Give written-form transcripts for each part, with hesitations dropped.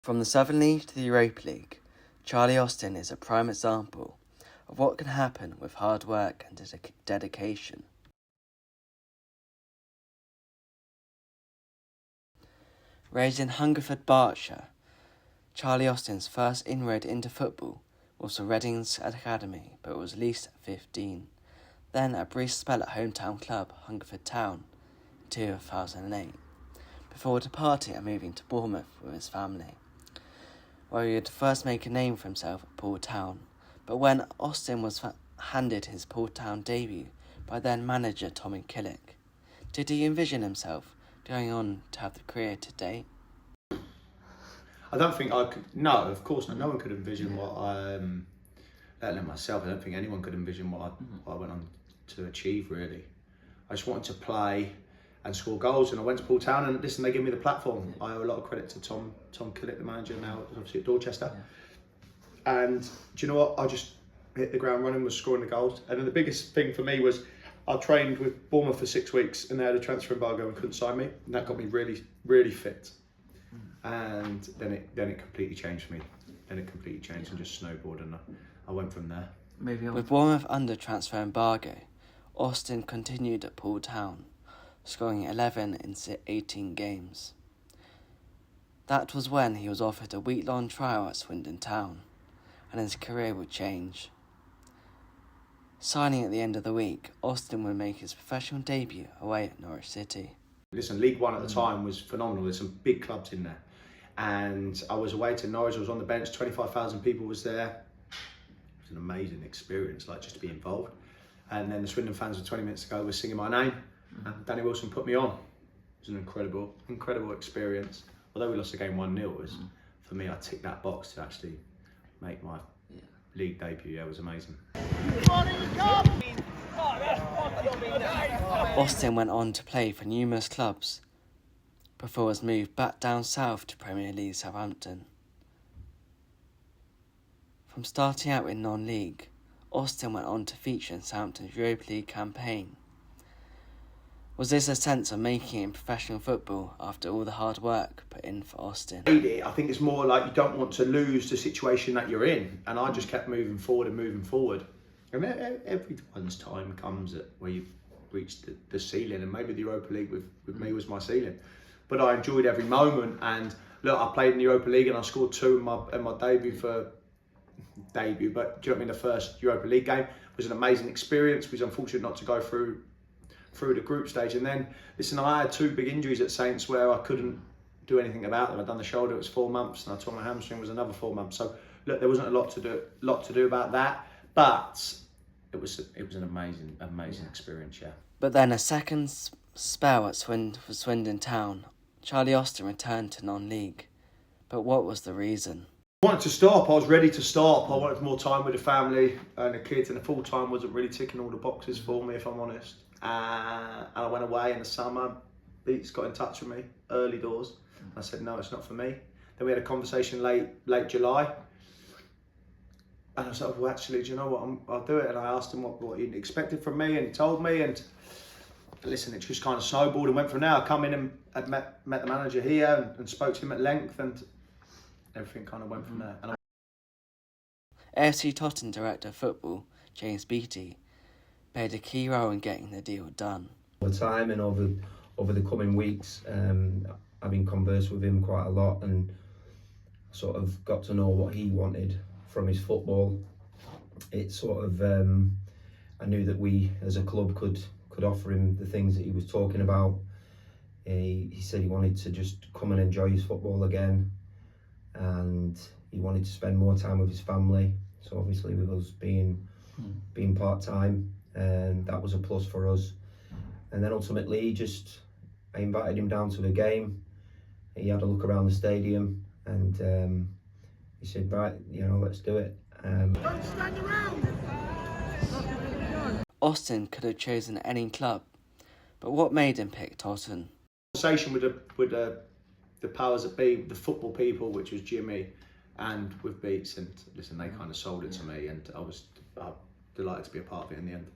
From the Southern League to the Europa League, Charlie Austin is a prime example of what can happen with hard work and dedication. Raised in Hungerford, Berkshire, Charlie Austin's first inroad into football was for Reading's academy, but was released at 15. Then a brief spell at hometown club Hungerford Town in 2008, before departing and moving to Bournemouth with his family, where he would first make a name for himself at Poole Town. But when Austin was handed his Poole Town debut by then manager Tommy Killick, did he envision himself going on to have the career to date? I don't think I could. No, of course not. No one could envision what I, let alone myself. I don't think anyone could envision what I went on to achieve. Really, I just wanted to play and score goals, and I went to Poole Town, and listen, they gave me the platform. I owe a lot of credit to Tom Killick, the manager, now obviously at Dorchester. And do you know what? I just hit the ground running, was scoring the goals. And then the biggest thing for me was I trained with Bournemouth for 6 weeks, and they had a transfer embargo and couldn't sign me, and that got me really, really fit. And then it completely changed for me. Then it completely changed and just snowboarded, and I went from there. With Bournemouth under transfer embargo, Austin continued at Poole Town, scoring 11 in 18 games. That was when he was offered a week-long trial at Swindon Town, and his career would change. Signing at the end of the week, Austin would make his professional debut away at Norwich City. Listen, League One at the time was phenomenal. There's some big clubs in there. And I was away to Norwich, I was on the bench, 25,000 people was there. It was an amazing experience, like just to be involved. And then the Swindon fans were 20 minutes ago were singing my name, and Danny Wilson put me on. It was an incredible experience. Although we lost the game 1-0, it was, for me, I ticked that box to actually make my league debut. Yeah, it was amazing. Austin went on to play for numerous clubs before his move back down south to Premier League Southampton. From starting out in non-league, Austin went on to feature in Southampton's Europa League campaign. Was this a sense of making it in professional football after all the hard work put in for Austin? I think it's more like you don't want to lose the situation that you're in, and I just kept moving forward. And everyone's time comes at where you've reached the ceiling, and maybe the Europa League with me was my ceiling. But I enjoyed every moment, and look, I played in the Europa League and I scored 2 in my debut, but do you know what I mean? The first Europa League game was an amazing experience. We was unfortunate not to go through the group stage, and then listen, I had 2 big injuries at Saints where I couldn't do anything about them. I'd done the shoulder, it was 4 months, and I tore my hamstring, was another 4 months. So look, there wasn't a lot to do about that, but it was an amazing experience, yeah. But then a second spell at Swindon Town, Charlie Austin returned to non-league. But what was the reason? I wanted to stop. I was ready to stop. I wanted more time with the family and the kids, and the full time wasn't really ticking all the boxes for me, if I'm honest. And I went away in the summer. Beats got in touch with me early doors. I said no, it's not for me. Then we had a conversation late July, and I said, well, actually, do you know what? I'll do it. And I asked him what he expected from me, and he told me. And listen, it just kind of snowballed and went from there. I come in and had met the manager here and spoke to him at length, and everything kind of went from there. And AFC Tottenham director of football, James Beattie, played a key role in getting the deal done. Over time and over the coming weeks, I've been conversed with him quite a lot, and sort of got to know what he wanted from his football. It sort of, I knew that we as a club could offer him the things that he was talking about. He said he wanted to just come and enjoy his football again, and he wanted to spend more time with his family. So obviously with us being part-time, and that was a plus for us. And then ultimately I invited him down to the game. He had a look around the stadium, and he said, right, let's do it. Don't stand around! Austin could have chosen any club, but what made him pick Tottenham? Conversation with the powers that be, the football people, which was Jimmy, and with Beats, and listen, they kind of sold it to me, and I was delighted to be a part of it in the end.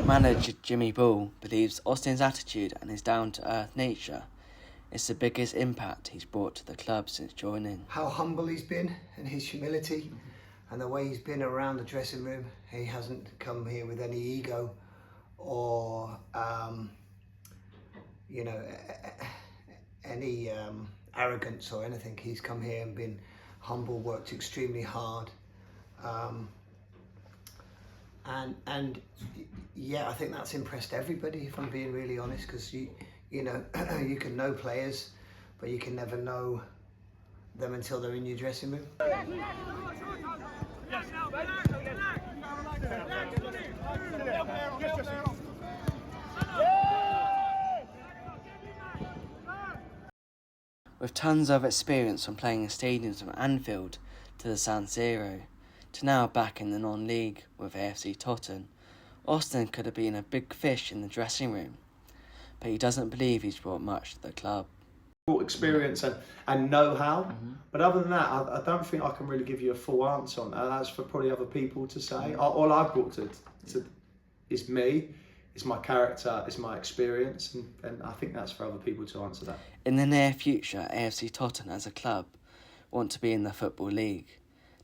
Manager Jimmy Bull believes Austin's attitude and his down-to-earth nature It's the biggest impact he's brought to the club since joining. How humble he's been and his humility and the way he's been around the dressing room. He hasn't come here with any ego or, any arrogance or anything. He's come here and been humble, worked extremely hard. And yeah, I think that's impressed everybody, if I'm being really honest, because you can know players, but you can never know them until they're in your dressing room. With tons of experience from playing in stadiums from Anfield to the San Siro, to now back in the non-league with AFC Tottenham, Austin could have been a big fish in the dressing room, but he doesn't believe he's brought much to the club. Experience and know-how, but other than that, I don't think I can really give you a full answer on that. That's for probably other people to say. All I've brought to is me, it's my character, it's my experience, and I think that's for other people to answer that. In the near future, AFC Tottenham as a club want to be in the Football League,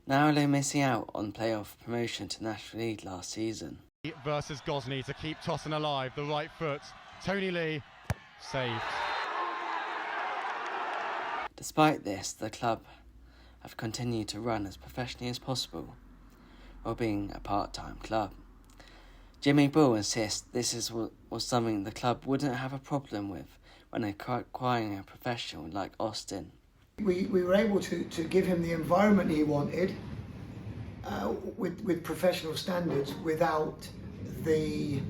narrowly missing out on playoff promotion to National League last season. Versus Gosney to keep Tottenham alive, the right foot, Tony Lee, saved. Despite this, the club have continued to run as professionally as possible, while being a part-time club. Jimmy Bull insists this was something the club wouldn't have a problem with when acquiring a professional like Austin. We were able to give him the environment he wanted with professional standards without the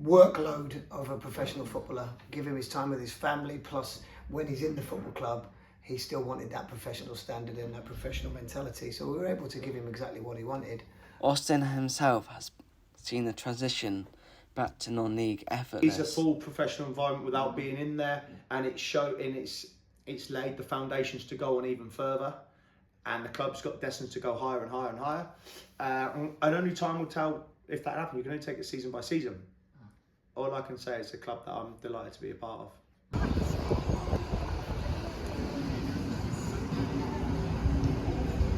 workload of a professional footballer. Give him his time with his family, plus when he's in the football club, he still wanted that professional standard and that professional mentality. So we were able to give him exactly what he wanted. Austin himself has seen the transition back to non-league effortless. It's a full professional environment without being in there, and it's laid the foundations to go on even further, and the club's got destined to go higher and higher and higher. And only time will tell if that happens. You can only take it season by season. All I can say is a club that I'm delighted to be a part of.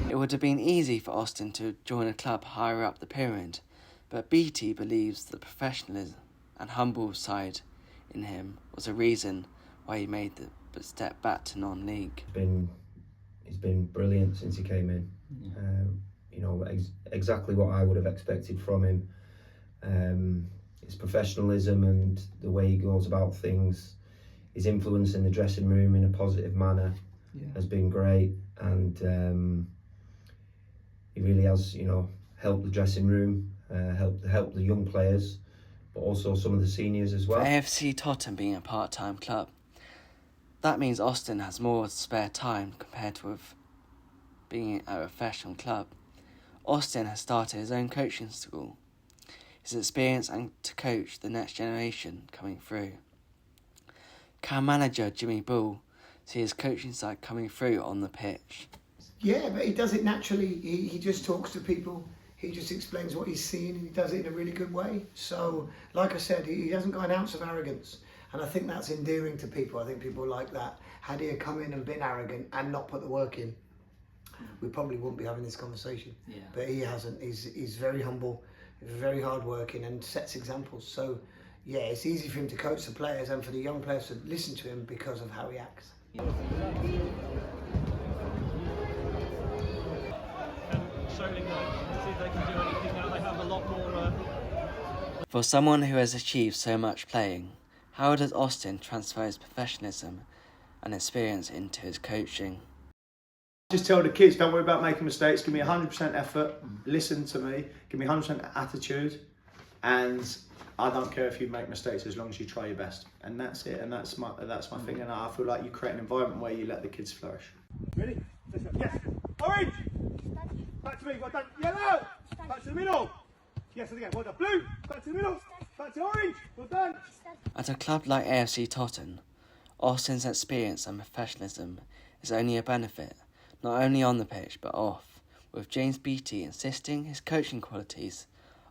It would have been easy for Austin to join a club higher up the pyramid, but BT believes the professionalism and humble side in him was a reason why he made the step back to non-league. He's been brilliant since he came in. Exactly what I would have expected from him. His professionalism and the way he goes about things, his influence in the dressing room in a positive manner has been great, and he really has, helped the dressing room, helped the young players, but also some of the seniors as well. For AFC Tottenham being a part-time club, that means Austin has more spare time compared with being at a professional club. Austin has started his own coaching school. His experience and to coach the next generation coming through. Can manager Jimmy Bull see his coaching side coming through on the pitch? Yeah, but he does it naturally. He just talks to people. He just explains what he's seen, and he does it in a really good way. So, like I said, he hasn't got an ounce of arrogance. And I think that's endearing to people. I think people like that. Had he come in and been arrogant and not put the work in, we probably wouldn't be having this conversation. Yeah. But he hasn't. He's very humble, very hard-working, and sets examples. So, yeah, it's easy for him to coach the players and for the young players to listen to him because of how he acts. For someone who has achieved so much playing, how does Austin transfer his professionalism and experience into his coaching? Just tell the kids, don't worry about making mistakes, give me 100% effort, listen to me, give me 100% attitude, and I don't care if you make mistakes as long as you try your best. And that's it, and that's my thing, and I feel like you create an environment where you let the kids flourish. Ready? Yes. Orange. Back to me. Well done. Yellow. Back to the middle. Yes, and again. Well done. Blue. Back to the middle. Back to orange. Well done. At a club like AFC Tottenham, Austin's experience and professionalism is only a benefit, not only on the pitch but off, with James Beattie insisting his coaching qualities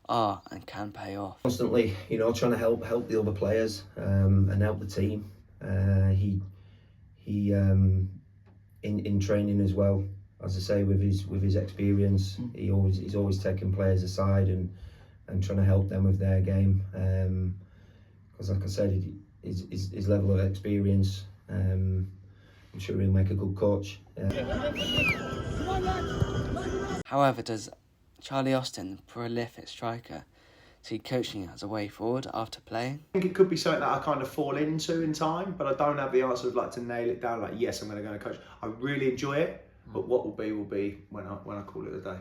are and can pay off. Constantly, you know, trying to help the other players and help the team. He in training as well, as I say, with his experience, he's always taking players aside and trying to help them with their game. Because like I said, his level of experience, I'm sure he'll make a good coach. However, does Charlie Austin, prolific striker, see coaching as a way forward after playing? I think it could be something that I kind of fall into in time, but I don't have the answer of like to nail it down. Like, yes, I'm going to go and coach. I really enjoy it, but what will be when I call it a day.